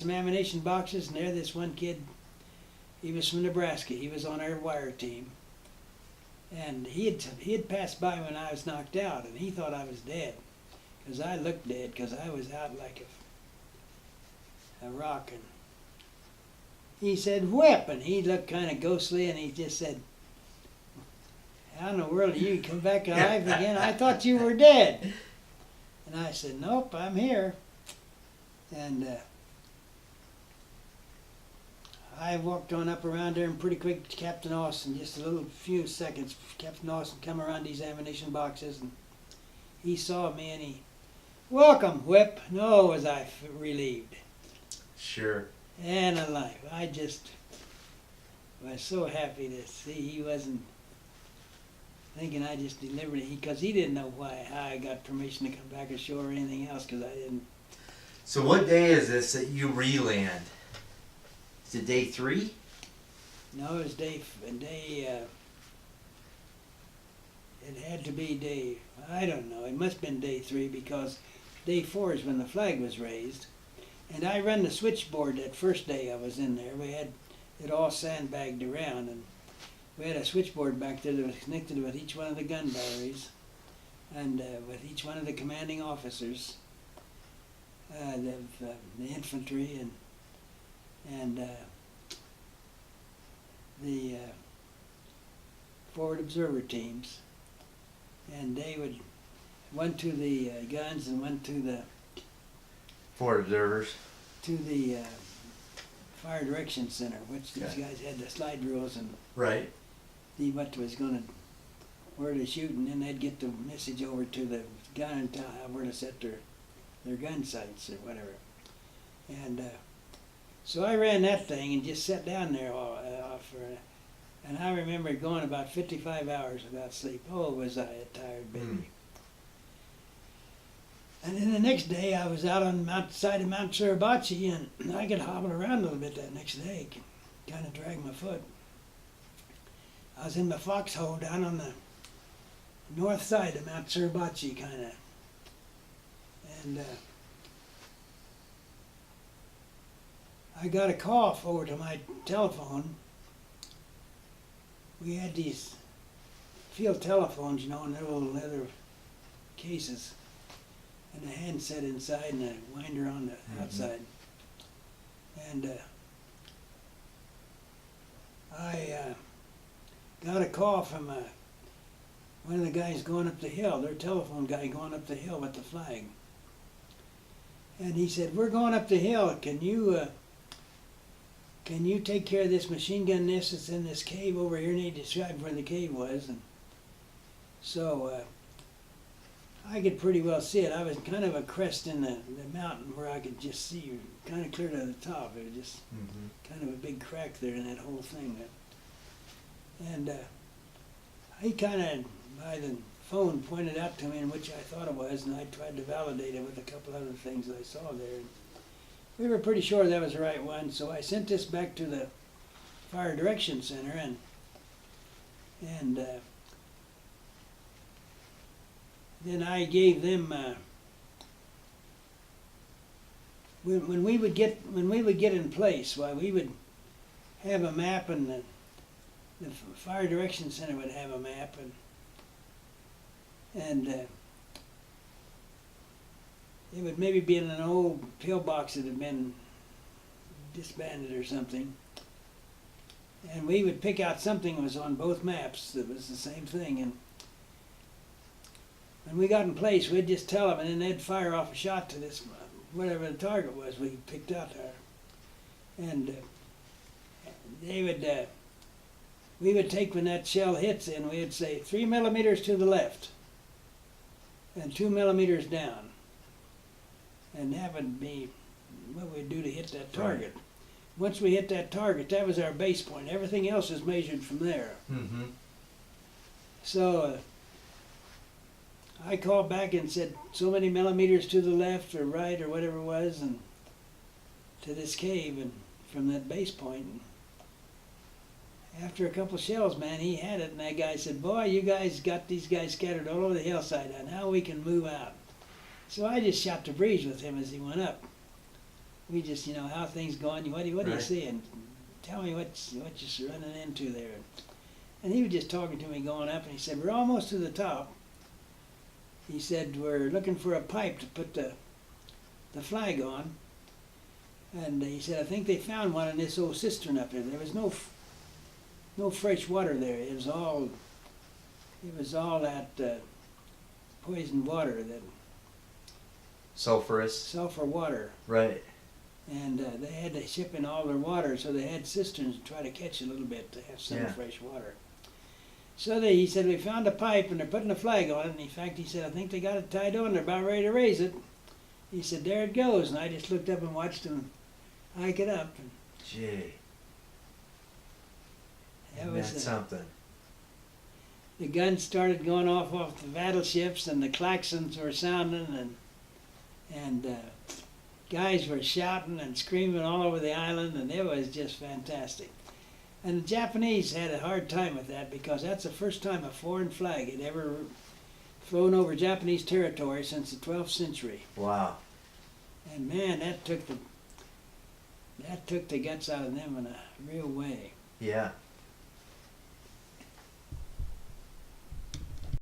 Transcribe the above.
some ammunition boxes, and there this one kid, he was from Nebraska. He was on our wire team. And he had passed by when I was knocked out, and he thought I was dead. Because I looked dead, because I was out like a rock. And he said, "Whip!" And he looked kind of ghostly, and he just said, "How in the world are you come back alive again? I thought you were dead." And I said, "Nope, I'm here." And I walked on up around there, and pretty quick Captain Austin, just a little few seconds, Captain Austin come around these ammunition boxes, and he saw me, and he, "Welcome, Whip." No, was I relieved. Sure. And alive. I just was so happy to see he wasn't thinking I just delivered it, because he didn't know how I got permission to come back ashore or anything else, because I didn't. So what day is this that you re-land? Is it day 3? No, it was it had to be day, I don't know, it must have been day 3, because day 4 is when the flag was raised. And I run the switchboard that first day I was in there. We had it all sandbagged around, and we had a switchboard back there that was connected with each one of the gun batteries, and with each one of the commanding officers, the infantry and the forward observer teams. And they would, one to the guns and one to the For observers. fire direction center, which these guys had the slide rules and Right. see what was going to, where to shoot, and then they'd get the message over to the gun and tell where to set their gun sights or whatever. And so I ran that thing and just sat down there and I remember going about 55 hours without sleep. Oh, was I a tired baby. Mm. And then the next day I was out on the side of Mount Suribachi, and I could hobble around a little bit that next day, kind of drag my foot. I was in my foxhole down on the north side of Mount Suribachi, kind of. And I got a call over to my telephone. We had these field telephones, you know, in their little leather cases, and a handset inside and a winder on the outside. And I got a call from one of the guys going up the hill, their telephone guy going up the hill with the flag. And he said, "We're going up the hill. Can you take care of this machine gun nest that's in this cave over here?" And he described where the cave was. And so I could pretty well see it. I was kind of a crest in the mountain where I could just see kind of clear to the top. It was just kind of a big crack there in that whole thing. And he kind of, by the phone, pointed out to me in which I thought it was, and I tried to validate it with a couple other things I saw there. We were pretty sure that was the right one, so I sent this back to the Fire Direction Center, and then I gave them when we would get in place, why we would have a map, and the Fire Direction Center would have a map, and it would maybe be in an old pillbox that had been disbanded or something. And we would pick out something that was on both maps that was the same thing. And when we got in place, we'd just tell them, and then they'd fire off a shot to this, whatever the target was we picked out there. And they would, we would take, when that shell hits in, we would say 3 millimeters to the left and 2 millimeters down. And that would be what we'd do to hit that target. Right. Once we hit that target, that was our base point. Everything else is measured from there. Mm-hmm. So I called back and said so many millimeters to the left or right or whatever it was, and to this cave, and from that base point. And after a couple shells, man, he had it, and that guy said, "Boy, you guys got these guys scattered all over the hillside. Now we can move out." So I just shot the breeze with him as he went up. we just, how things going, what are you Right. seeing? Tell me what you're running into there. And he was just talking to me going up, and he said, we're almost to the top. He said, we're looking for a pipe to put the flag on. And he said, I think they found one in this old cistern up there. There was no fresh water there. It was all that poisoned water, that Sulfurous. sulfur water. Right. And they had to ship in all their water, so they had cisterns to try to catch a little bit to have some Yeah. fresh water. So he said, we found a pipe and they're putting a flag on it. And in fact, he said, I think they got it tied on. They're about ready to raise it. He said, there it goes. And I just looked up and watched them hike it up. And Gee. that Isn't was that something? the guns started going off the battleships, and the klaxons were sounding, and guys were shouting and screaming all over the island, and it was just fantastic. And the Japanese had a hard time with that, because that's the first time a foreign flag had ever flown over Japanese territory since the 12th century. Wow. And man, that took the guts out of them in a real way. Yeah.